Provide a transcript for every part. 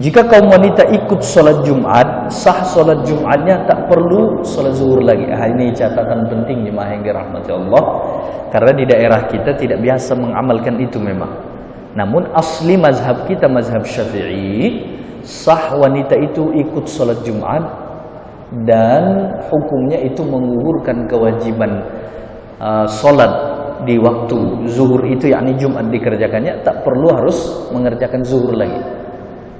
Jika kaum wanita ikut sholat Jumat, sah sholat Jumatnya, tak perlu sholat zuhur lagi. Ini catatan penting jemaah yang dirahmati Allah, karena di daerah kita tidak biasa mengamalkan itu memang. Namun asli mazhab kita, mazhab Syafi'i, sah wanita itu ikut sholat Jumat, dan hukumnya itu menggugurkan kewajiban sholat di waktu zuhur itu, yakni Jumat dikerjakannya, tak perlu harus mengerjakan zuhur lagi.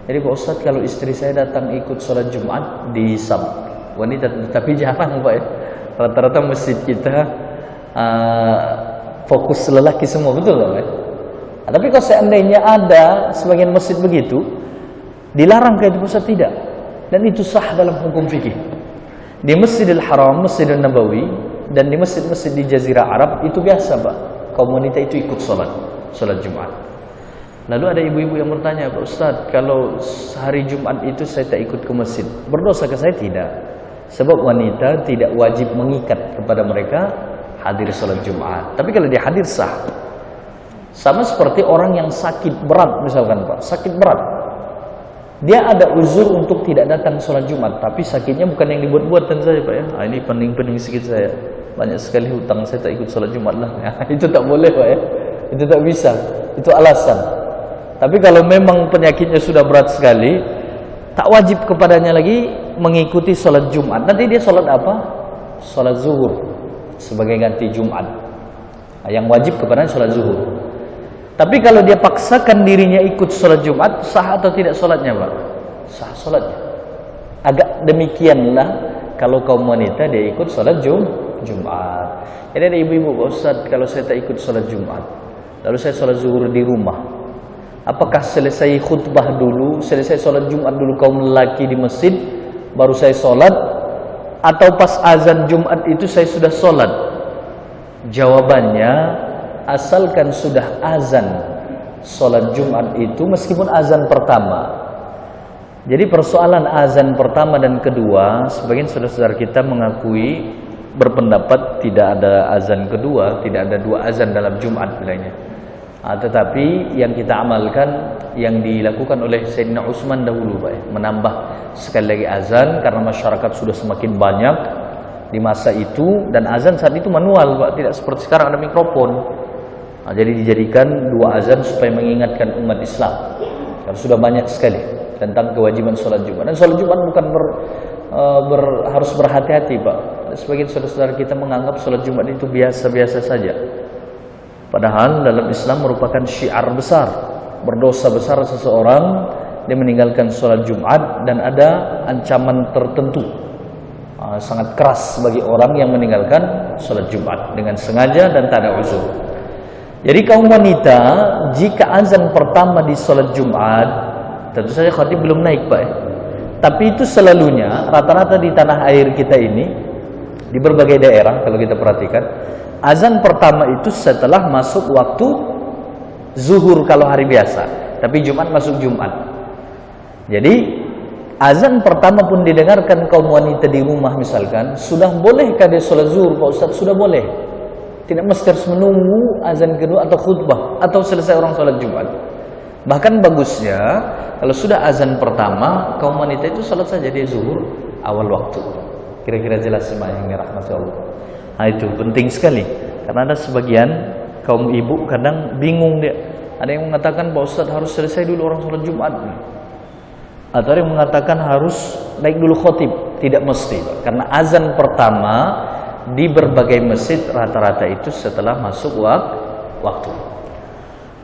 Jadi Pak Ustadz, kalau istri saya datang ikut sholat Jumat di wanita, tapi jarang Pak ya. Rata-rata masjid kita fokus lelaki semua, betul Pak ya? Tapi kalau seandainya ada sebagian masjid begitu, dilarang kayak itu Pak Ustadz? Tidak. Dan itu sah dalam hukum fikih. Di Masjidil Haram, Masjidil Nabawi, dan di masjid-masjid di Jazirah Arab itu biasa Pak, kaum wanita itu ikut sholat Jumat. Lalu ada ibu-ibu yang bertanya, Pak Ustadz, kalau hari Jumat itu saya tak ikut ke masjid, berdosa ke saya? Tidak. Sebab wanita tidak wajib mengikat kepada mereka hadir sholat Jumat. Tapi kalau dia hadir sah. Sama seperti orang yang sakit berat misalkan Pak, sakit berat. Dia ada uzur untuk tidak datang sholat Jumat, tapi sakitnya bukan yang dibuat-buatan saja Pak ya. Ini pening-pening sedikit saya, banyak sekali hutang, saya tak ikut sholat Jumat lah. Itu tak boleh Pak ya, itu tak bisa, itu alasan. Tapi kalau memang penyakitnya sudah berat sekali, tak wajib kepadanya lagi mengikuti sholat Jumat. Nanti dia sholat apa? Sholat zuhur sebagai ganti Jumat. Yang wajib kepadanya sholat zuhur. Tapi kalau dia paksakan dirinya ikut sholat Jumat, sah atau tidak sholatnya Pak? Sah sholatnya. Agak demikianlah kalau kaum wanita dia ikut sholat Jumat. Jadi ada ibu-ibu, Pak Ustadz, kalau saya tak ikut sholat Jumat, lalu saya sholat zuhur di rumah, apakah selesai khutbah dulu, selesai sholat Jumat dulu kaum lelaki di masjid, baru saya sholat, atau pas azan Jumat itu saya sudah sholat? Jawabannya, asalkan sudah azan sholat Jumat itu, meskipun azan pertama. Jadi persoalan azan pertama dan kedua, sebagian saudara-saudara kita mengakui, berpendapat tidak ada azan kedua, tidak ada dua azan dalam Jumat bilangnya. Tetapi yang kita amalkan, yang dilakukan oleh Sayyidina Utsman dahulu Pak ya, menambah sekali lagi azan, karena masyarakat sudah semakin banyak di masa itu, dan azan saat itu manual Pak, tidak seperti sekarang ada mikrofon. Jadi dijadikan dua azan supaya mengingatkan umat Islam, karena sudah banyak sekali tentang kewajiban sholat Jumat. Dan sholat Jumat bukan harus berhati-hati Pak. Sebagian saudara-saudara kita menganggap sholat Jumat itu biasa-biasa saja. Padahal dalam Islam merupakan syiar besar. Berdosa besar seseorang dia meninggalkan sholat Jumat, dan ada ancaman tertentu sangat keras bagi orang yang meninggalkan sholat Jumat dengan sengaja dan tak ada uzur. Jadi kaum wanita, jika azan pertama di sholat Jumat, tentu saja khatib belum naik Pak ya. Tapi itu selalunya rata-rata di tanah air kita ini, di berbagai daerah kalau kita perhatikan, azan pertama itu setelah masuk waktu zuhur kalau hari biasa, tapi Jumat masuk Jumat. Jadi azan pertama pun didengarkan kaum wanita di rumah misalkan, sudah bolehkah dia sholat zuhur Pak Ustadz? Sudah boleh. Tidak mesti harus menunggu azan kedua atau khutbah atau selesai orang sholat Jumat. Bahkan bagusnya kalau sudah azan pertama, kaum wanita itu sholat saja dia zuhur awal waktu. Kira-kira jelas semua yang dirahmati Allah. Nah itu penting sekali, karena ada sebagian kaum ibu kadang bingung dia. Ada yang mengatakan Pak Ustadz harus selesai dulu orang sholat Jumat, atau ada yang mengatakan harus naik dulu khotib. Tidak mesti, karena azan pertama di berbagai masjid rata-rata itu setelah masuk waktu.